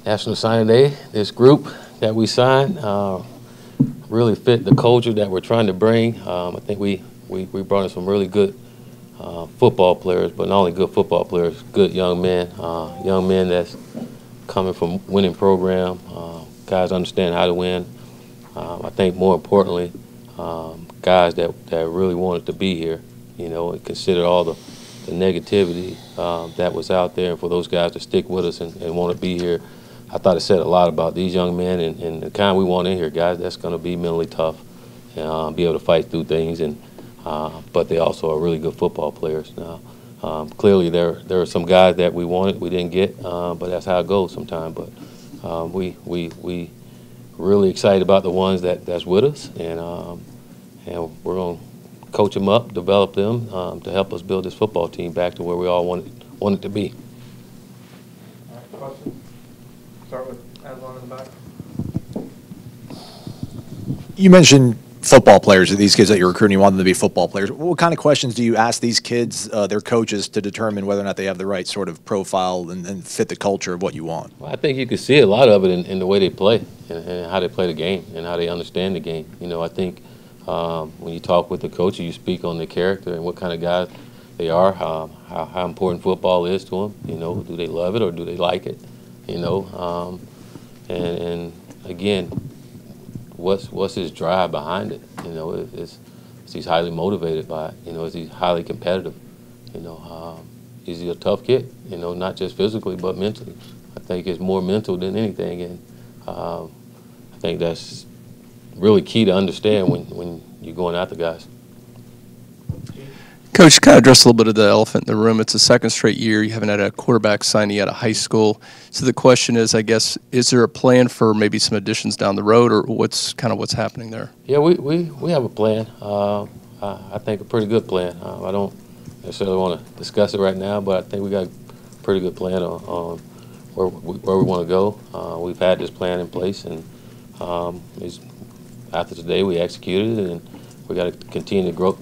National Signing Day, this group that we signed really fit the culture that we're trying to bring. I think we brought in some really good football players, but not only good football players, good young men that's coming from winning program, guys understand how to win. I think more importantly, guys that really wanted to be here, you know, and consider all the negativity that was out there, and for those guys to stick with us and want to be here. I thought it said a lot about these young men and the kind we want in here, guys that's going to be mentally tough and be able to fight through things, and but they also are really good football players. Now, clearly there are some guys that we wanted, we didn't get, but that's how it goes sometimes. But we really excited about the ones that's with us, and we're going to coach them up, develop them to help us build this football team back to where we all want it to be. All right, questions? Start with Aslan in the back. You mentioned football players, these kids that you're recruiting, you want them to be football players. What kind of questions do you ask these kids, their coaches, to determine whether or not they have the right sort of profile and fit the culture of what you want? Well, I think you can see a lot of it in the way they play and how they play the game and how they understand the game. You know, I think when you talk with the coach, you speak on their character and what kind of guys they are, how important football is to them. You know, do they love it or do they like it? You know, and again, what's his drive behind it? You know, is he's highly motivated by it? You know, is he highly competitive? You know, is he a tough kid? You know, not just physically but mentally. I think it's more mental than anything, and I think that's really key to understand when you're going after guys. Coach, kind of address a little bit of the elephant in the room. It's the second straight year you haven't had a quarterback signee out of high school. So the question is, I guess, is there a plan for maybe some additions down the road, or what's happening there? Yeah, we have a plan. I think a pretty good plan. I don't necessarily want to discuss it right now, but I think we got a pretty good plan on where we want to go. We've had this plan in place, and after today we executed it, and we got to continue to grow.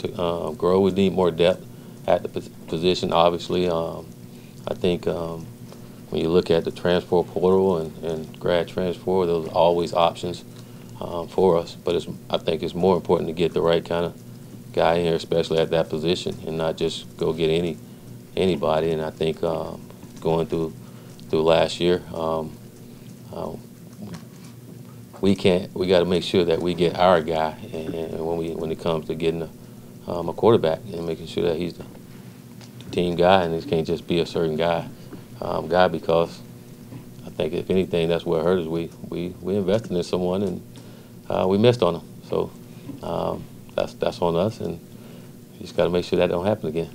We need more depth at the position, obviously. I think when you look at the transfer portal and grad transfer, those are always options for us. But I think it's more important to get the right kind of guy in here, especially at that position, and not just go get anybody. And I think going through last year, we got to make sure that we get our guy, and when it comes to getting a quarterback and making sure that he's the team guy, and it can't just be a certain guy, because I think if anything, that's what hurt us. We invested in someone and we missed on him. So that's on us, and you just got to make sure that don't happen again.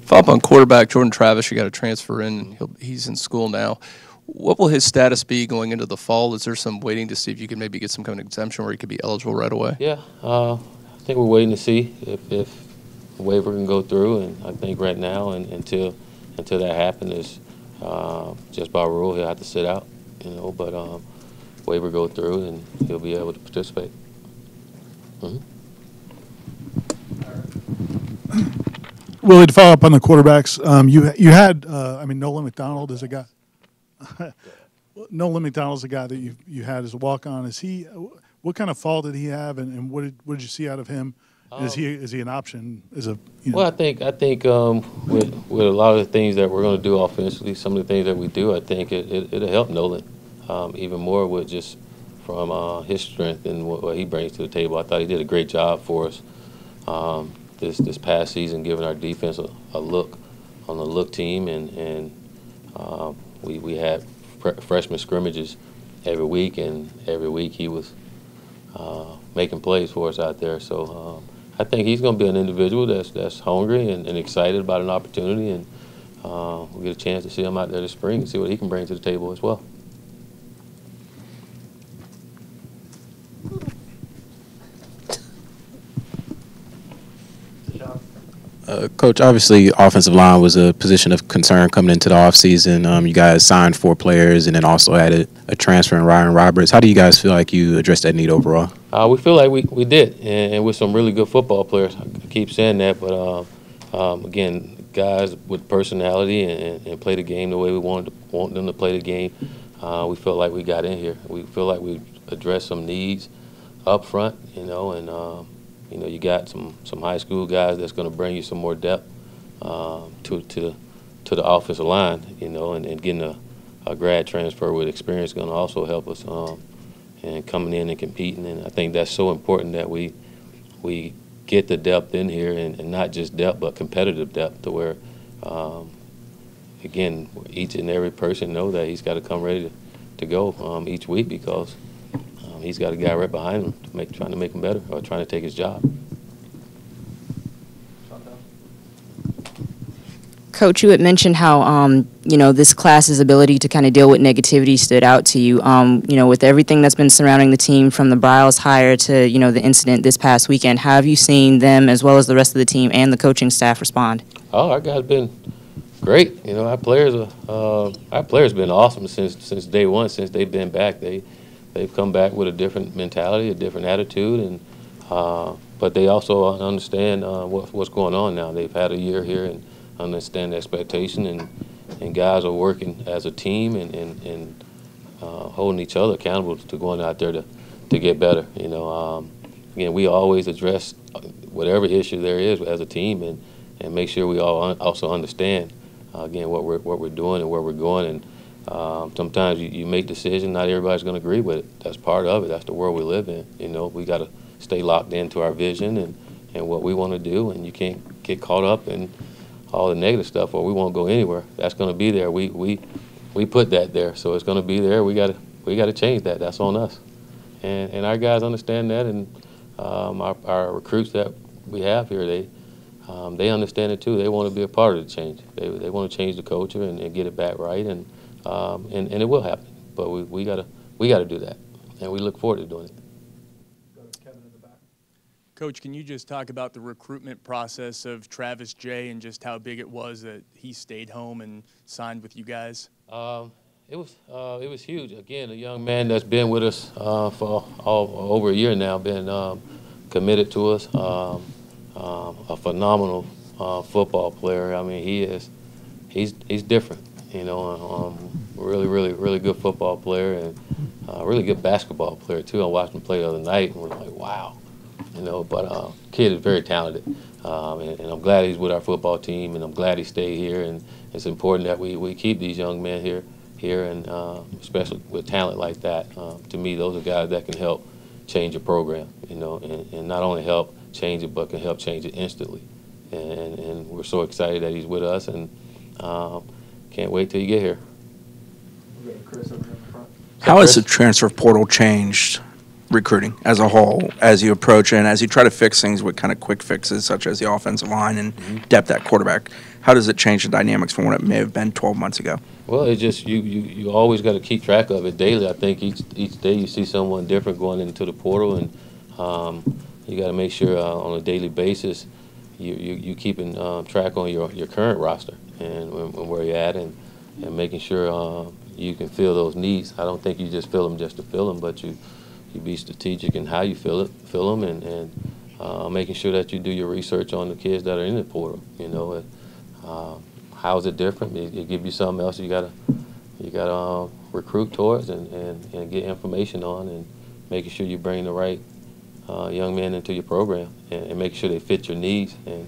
Follow up on quarterback Jordan Travis. You got to transfer in. He's in school now. What will his status be going into the fall? Is there some waiting to see if you can maybe get some kind of exemption where he could be eligible right away? Yeah. I think we're waiting to see if the waiver can go through, and I think right now and until that happens, is just by rule he'll have to sit out. You know, but waiver go through and he'll be able to participate. Willie, to follow up on the quarterbacks, you had Nolan McDonald as a guy. Nolan McDonald's a guy that you had as a walk-on. Is he? What kind of fall did he have, and what did you see out of him? Is he an option? Well, I think with a lot of the things that we're going to do offensively, some of the things that we do, I think it'll help Nolan even more with just from his strength and what he brings to the table. I thought he did a great job for us this past season, giving our defense a look on the look team, and we had freshman scrimmages every week, and every week he was making plays for us out there. So I think he's going to be an individual that's hungry and excited about an opportunity, and we'll get a chance to see him out there this spring and see what he can bring to the table as well. Coach, obviously offensive line was a position of concern coming into the offseason. You guys signed 4 players and then also added a transfer in Ryan Roberts. How do you guys feel like you addressed that need overall? We feel like we did, and with some really good football players. I keep saying that, but again, guys with personality and play the game the way we want them to play the game. we feel like we got in here. We feel like we addressed some needs up front, you know, and you know, you got some high school guys that's going to bring you some more depth to the offensive line, you know, and getting a grad transfer with experience is going to also help us and coming in and competing. And I think that's so important that we get the depth in here, and not just depth but competitive depth, to where again, each and every person know that he's got to come ready to go each week, because he's got a guy right behind him trying to make him better, or trying to take his job. Coach, you had mentioned how, you know, this class's ability to kind of deal with negativity stood out to you. You know, with everything that's been surrounding the team, from the Briles hire to, you know, the incident this past weekend, how have you seen them, as well as the rest of the team and the coaching staff, respond? Oh, our guys been great. You know, our players been awesome since day one, since they've been back. They've come back with a different mentality, a different attitude, and but they also understand what's going on now. They've had a year here and understand the expectation, and guys are working as a team and holding each other accountable to going out there to get better. You know, again, we always address whatever issue there is as a team, and make sure we all also understand again what we're doing and where we're going. And sometimes you make decisions, not everybody's going to agree with it. That's part of it. That's the world we live in. You know, we got to stay locked into our vision and what we want to do, and you can't get caught up in all the negative stuff, or we won't go anywhere. That's going to be there. We put that there, so it's going to be there. We got to change that. That's on us, and our guys understand that, and our recruits that we have here, they understand it too. They want to be a part of the change. They want to change the culture and get it back right, and it will happen. But we got to do that, and we look forward to doing it. Coach, can you just talk about the recruitment process of Travis J and just how big it was that he stayed home and signed with you guys? It was huge. Again, a young man that's been with us for over a year now, been committed to us. A phenomenal football player. I mean, he's different. You know, really good football player, and really good basketball player too. I watched him play the other night and was like, wow. You know, but kid is very talented, and I'm glad he's with our football team, and I'm glad he stayed here. And it's important that we keep these young men here, and especially with talent like that. To me, those are guys that can help change a program. You know, and not only help change it, but can help change it instantly. And we're so excited that he's with us, and can't wait till you get here. We got Chris over here in the front. How has the transfer portal changed recruiting as a whole, as you approach it, and as you try to fix things with kind of quick fixes such as the offensive line and depth at quarterback? How does it change the dynamics from what it may have been 12 months ago? Well, it just you always got to keep track of it daily. I think each day you see someone different going into the portal, and you got to make sure on a daily basis you keeping track on your current roster and where you're at, and making sure you can fill those needs. I don't think you just fill them just to fill them, but you be strategic in how you fill them, and making sure that you do your research on the kids that are in the portal. You know, how is it different? It give you something else you gotta recruit towards and get information on, and making sure you bring the right young men into your program, and make sure they fit your needs, and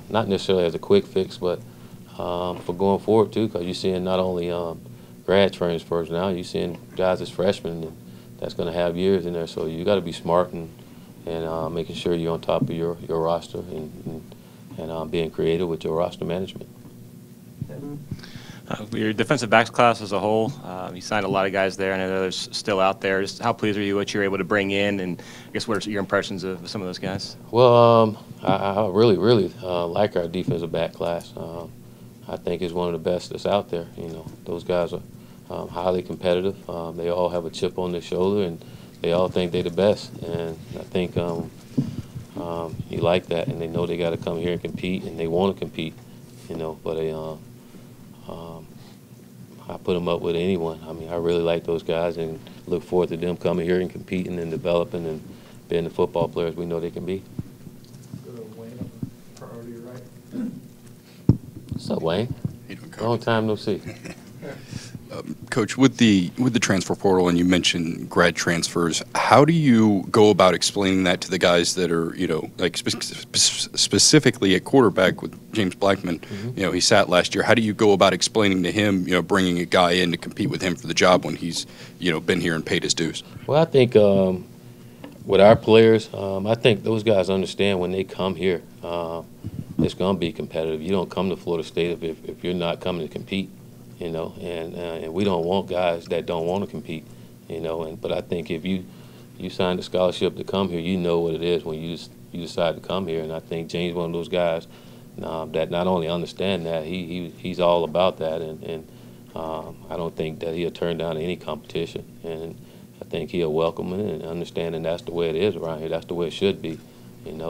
not necessarily as a quick fix, but for going forward too, because you're seeing not only grad transfers now, you're seeing guys as freshmen, and that's going to have years in there. So you got to be smart and making sure you're on top of your roster, and being creative with your roster management. Your defensive backs class as a whole, you signed a lot of guys there, and I know there's still out there. Just how pleased are you what you're able to bring in, and I guess what are your impressions of some of those guys? Well, I really like our defensive back class. I think it's one of the best that's out there. You know, those guys are highly competitive. They all have a chip on their shoulder, and they all think they're the best. And I think you like that, and they know they got to come here and compete, and they want to compete. You know, but I put them up with anyone. I mean, I really like those guys, and look forward to them coming here and competing and developing and being the football players we know they can be. Go to Wayne up in front over to your right. What's up, Wayne? Long time no see. Coach, with the transfer portal, and you mentioned grad transfers, how do you go about explaining that to the guys that are, like specifically at quarterback with James Blackman? Mm-hmm. He sat last year. How do you go about explaining to him, bringing a guy in to compete with him for the job when he's, been here and paid his dues? Well, I think with our players, I think those guys understand when they come here, it's going to be competitive. You don't come to Florida State if you're not coming to compete. And we don't want guys that don't want to compete, but I think if you signed a scholarship to come here, you know what it is when you decide to come here. And I think James is one of those guys that not only understand that, he's all about that. And I don't think that he'll turn down any competition. And I think he'll welcome it and understanding that's the way it is around here. That's the way it should be, And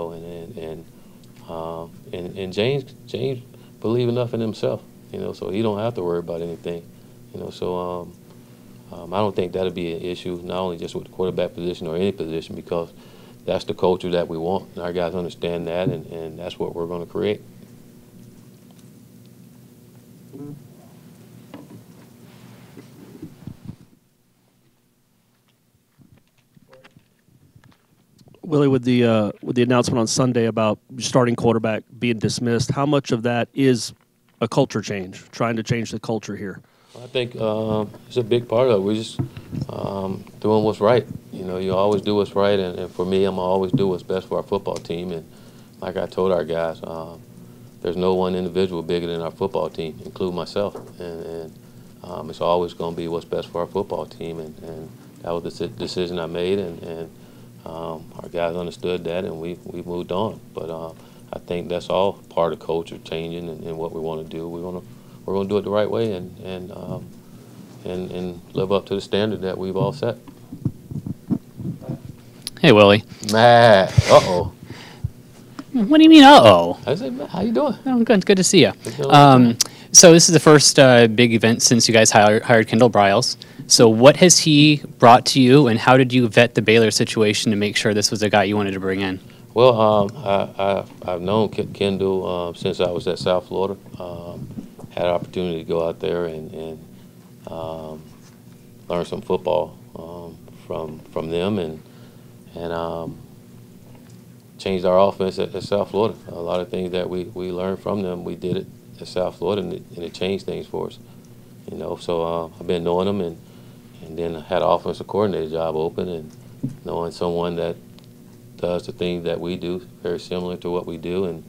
James believe enough in himself. So he don't have to worry about anything, So I don't think that'll be an issue, not only just with the quarterback position or any position, because that's the culture that we want. And our guys understand that, and that's what we're going to create. Willie, with the announcement on Sunday about starting quarterback being dismissed, how much of that is a culture change, trying to change the culture here? I think it's a big part of it. We're just doing what's right. You always do what's right, and for me, I'm going to always do what's best for our football team. And like I told our guys, there's no one individual bigger than our football team, including myself. And it's always going to be what's best for our football team. And that was the decision I made, and our guys understood that, and we moved on. But I think that's all part of culture changing and what we want to do. We're going to do it the right way and live up to the standard that we've all set. Hey, Willie. Matt. Uh-oh. What do you mean, uh-oh? I said, Matt, how you doing? Oh, good. Good to see you. So this is the first big event since you guys hired Kendall Briles. So what has he brought to you, and how did you vet the Baylor situation to make sure this was the guy you wanted to bring in? Well, I've known Kendall since I was at South Florida. Had an opportunity to go out there and learn some football from them and changed our offense at South Florida. A lot of things that we learned from them, we did it at South Florida, and it changed things for us. So I've been knowing them, and then I had an offensive coordinator job open, and knowing someone that does the things that we do, very similar to what we do, and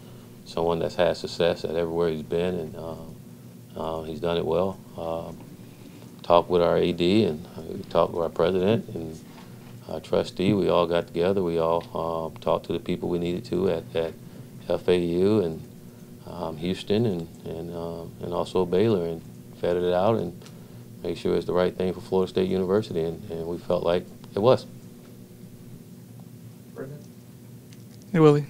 someone that's had success at everywhere he's been, and he's done it well. Talked with our AD, and we talked with our president and our trustee. We all got together. We all talked to the people we needed to at FAU and Houston and also Baylor, and vetted it out and made sure it's the right thing for Florida State University, and we felt like it was. Hey, Willie.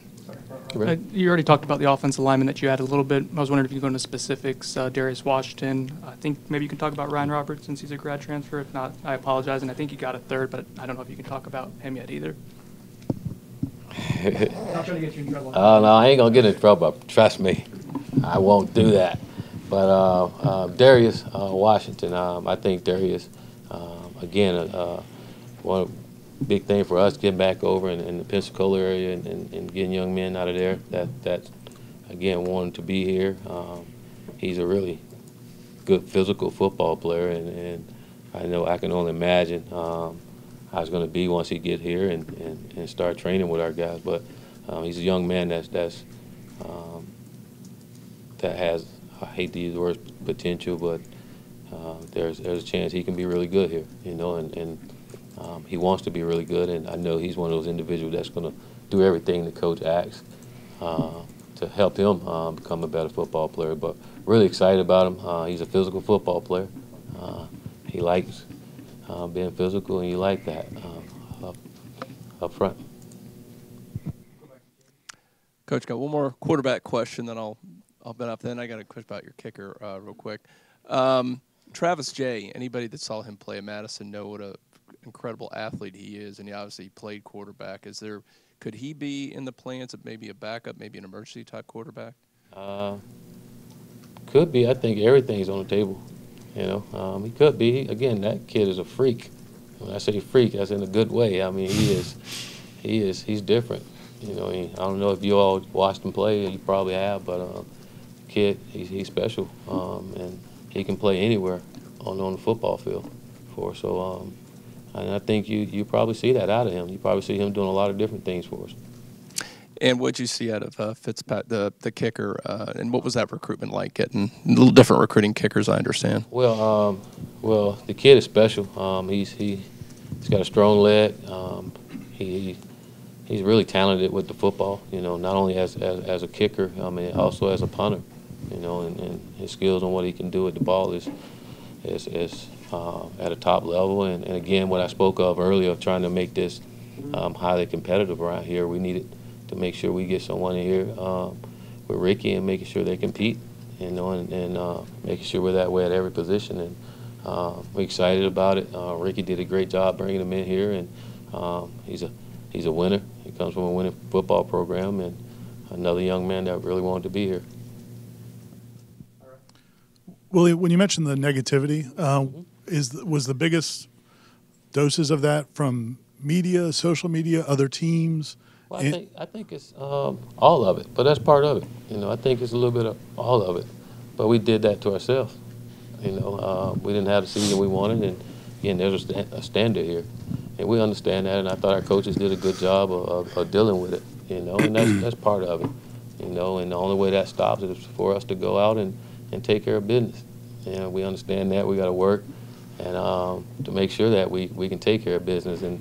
Sorry. You already talked about the offensive lineman that you had a little bit. I was wondering if you could go into specifics. Darius Washington. I think maybe you can talk about Ryan Roberts since he's a grad transfer. If not, I apologize. And I think you got a third, but I don't know if you can talk about him yet either. Not trying to get you in trouble. Oh, no, I ain't going to get in trouble. Trust me. I won't do that. But Darius Washington, I think Darius, again, one big thing for us getting back over in the Pensacola area and getting young men out of there that again wanted to be here. He's a really good physical football player, and I know I can only imagine how it's going to be once he get here and start training with our guys. But he's a young man that has, I hate to use the word potential, but there's a chance he can be really good here, and he wants to be really good, and I know he's one of those individuals that's going to do everything the coach asks to help him become a better football player. But really excited about him. He's a physical football player. He likes being physical, and you like that up front. Coach, got one more quarterback question, then I'll bet up. Then I got a question about your kicker real quick. Travis Jay, anybody that saw him play at Madison know what a incredible athlete he is, and he obviously played quarterback. Could he be in the plans of maybe a backup, maybe an emergency type quarterback? Could be. I think everything's on the table. You know, he could be. Again, that kid is a freak. When I say freak, that's in a good way. I mean, he's different. You know, I don't know if you all watched him play. You probably have, but kid, he's special, and he can play anywhere on the football field for us. So, and I think you probably see that out of him. You probably see him doing a lot of different things for us. And what'd you see out of Fitzpatrick, the kicker, and what was that recruitment like? Getting a little different recruiting kickers, I understand. Well, the kid is special. He's got a strong leg. He's really talented with the football. You know, not only as a kicker, I mean, also as a punter. You know, and his skills on what he can do with the ball is at a top level. And again, what I spoke of earlier, of trying to make this highly competitive around here, we needed to make sure we get someone in here with Ricky and making sure they compete, you know, and making sure we're that way at every position. And we're excited about it. Ricky did a great job bringing him in here, and he's a winner. He comes from a winning football program, and another young man that really wanted to be here. Willie, when you mentioned the negativity, was the biggest doses of that from media, social media, other teams? Well, I think it's all of it, but that's part of it. You know, I think it's a little bit of all of it, but we did that to ourselves. You know, we didn't have the season we wanted, and again, there's a standard here, and we understand that. And I thought our coaches did a good job of dealing with it. You know, and that's part of it. You know, and the only way that stops is for us to go out and take care of business. And we understand that we got to work and to make sure that we can take care of business and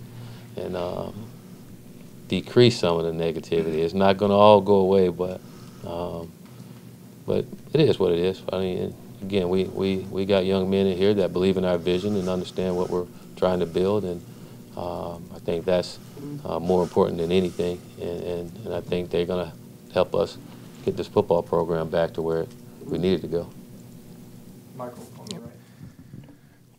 decrease some of the negativity. It's not going to all go away, but it is what it is. I mean, again, we got young men in here that believe in our vision and understand what we're trying to build, and I think that's more important than anything. And I think they're going to help us get this football program back to where we need it to go. Michael, on the right.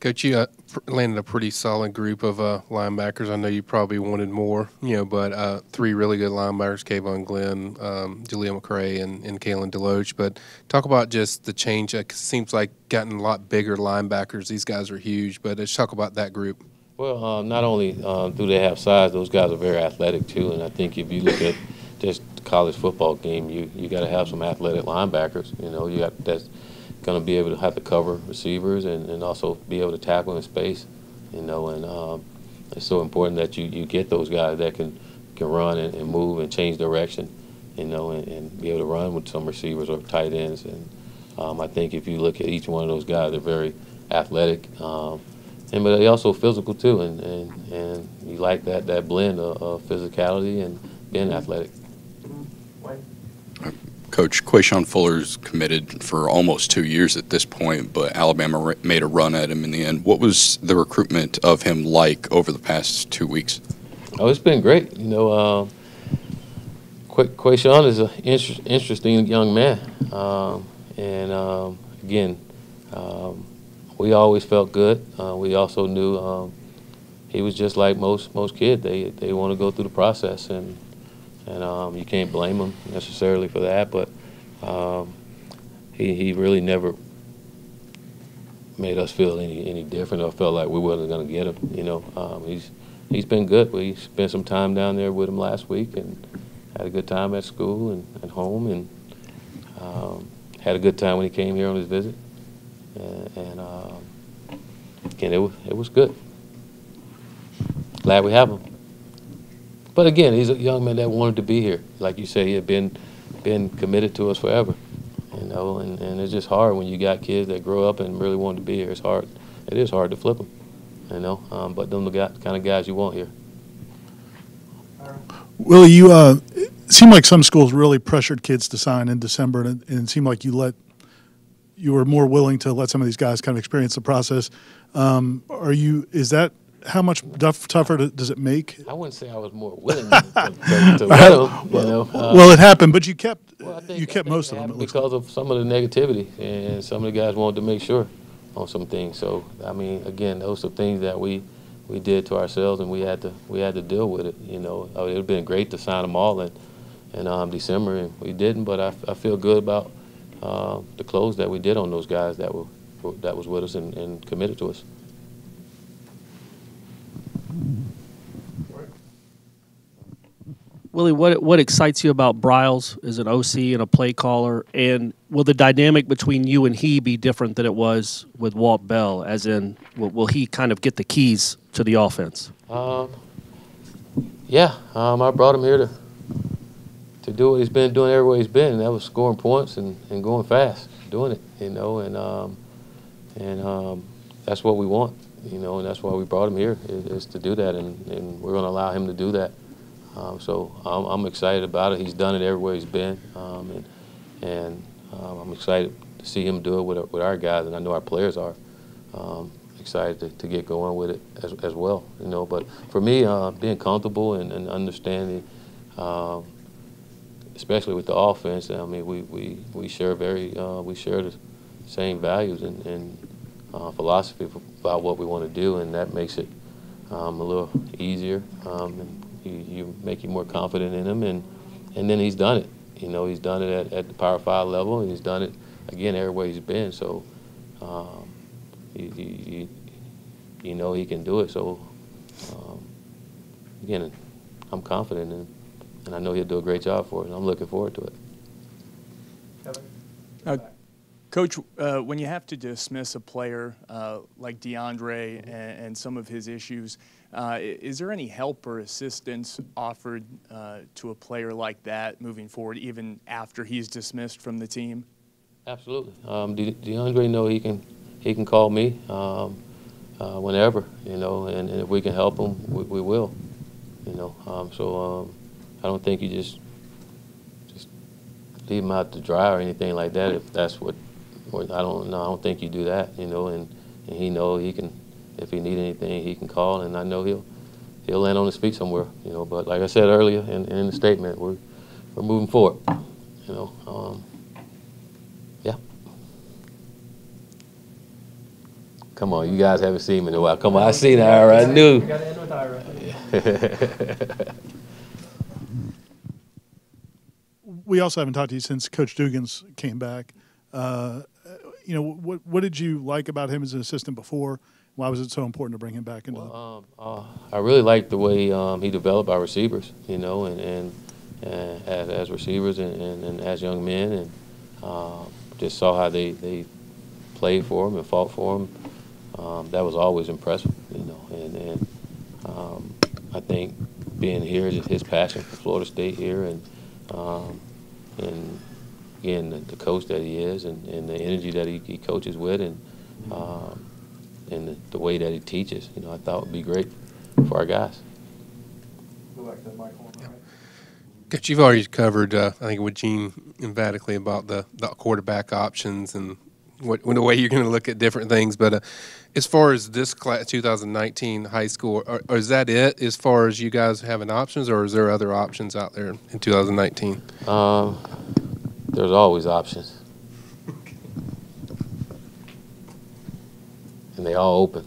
Coach, you landed a pretty solid group of linebackers. I know you probably wanted more, you know, but three really good linebackers, Kayvon Glenn, Jaleel McCray, and Kalen Deloach. But talk about just the change. It seems like gotten a lot bigger linebackers. These guys are huge, but let's talk about that group. Well, not only do they have size, those guys are very athletic too. And I think if you look at just the college football game, you got to have some athletic linebackers. You know, you got that's going to be able to have to cover receivers and also be able to tackle in space, you know, and it's so important that you get those guys that can run and move and change direction, you know, and be able to run with some receivers or tight ends. And I think if you look at each one of those guys, they're very athletic, but they're also physical too, and you like that blend of physicality and being athletic. Coach, Quayshawn Fuller's committed for almost 2 years at this point, but Alabama made a run at him in the end. What was the recruitment of him like over the past 2 weeks? Oh, it's been great. You know, Quayshawn is an interesting young man. Again, we always felt good. We also knew he was just like most kids. They want to go through the process, and you can't blame him necessarily for that, but he really never made us feel any different or felt like we wasn't going to get him. You know, he's been good. We spent some time down there with him last week and had a good time at school and at home, and had a good time when he came here on his visit. Again, it was good. Glad we have him. But again, he's a young man that wanted to be here. Like you say, he had been committed to us forever, you know, and it's just hard when you got kids that grow up and really want to be here. It's hard. It is hard to flip them, you know, but them the kind of guys you want here. Willie, you it seemed like some schools really pressured kids to sign in December, and it seemed like you were more willing to let some of these guys kind of experience the process. Is that how much tougher does it make? I wouldn't say I was more willing to let them, you know. Well, it happened, but you kept most of them. Because of some of the negativity, and some of the guys wanted to make sure on some things. So, I mean, again, those are things that we did to ourselves, and we had to deal with it. You know, it would have been great to sign them all in December, and we didn't. But I feel good about the close that we did on those guys that were was with us and committed to us. Willie, what excites you about Briles as an OC and a play caller? And will the dynamic between you and he be different than it was with Walt Bell? As in, will he kind of get the keys to the offense? Yeah, I brought him here to do what he's been doing everywhere he's been, and that was scoring points and going fast, doing it, you know, and that's what we want, you know, and that's why we brought him here is to do that, and we're going to allow him to do that. So I'm excited about it. He's done it everywhere he's been, and I'm excited to see him do it with our guys, and I know our players are excited to get going with it as well, you know. But for me, being comfortable and understanding, especially with the offense, I mean, we share the same values and philosophy about what we want to do, and that makes it a little easier. And you make you more confident in him, and then he's done it. You know, he's done it at the Power 5 level, and he's done it again everywhere he's been. So, you know, he can do it. So, again, I'm confident in him, and I know he'll do a great job for it. And I'm looking forward to it. Coach, when you have to dismiss a player like DeAndre and some of his issues, is there any help or assistance offered to a player like that moving forward, even after he's dismissed from the team? Absolutely. DeAndre know he can call me whenever, you know, and if we can help him, we will, you know. So I don't think you just leave him out to dry or anything like that. If that's what I don't think you do that, you know. And he know he can, if he need anything, he can call, and I know he'll land on his feet somewhere, you know. But like I said earlier in the statement, we're moving forward, you know. Yeah. Come on, you guys haven't seen me in a while. Come on, I seen Ira. I knew. We got to end with Ira. We also haven't talked to you since Coach Dugan's came back. You know, what did you like about him as an assistant before? Why was it so important to bring him back into? I really liked the way he developed our receivers, you know, and as receivers and as young men, and just saw how they played for him and fought for him. That was always impressive, you know, and I think being here is his passion for Florida State here, and again the coach that he is, and the energy that he coaches with, and the way that he teaches, you know, I thought would be great for our guys. Coach, you've already covered, I think, with Gene emphatically about the quarterback options and the way you're going to look at different things. But as far as this class, 2019 high school, or is that it as far as you guys having options, or is there other options out there in 2019? There's always options. And they all open.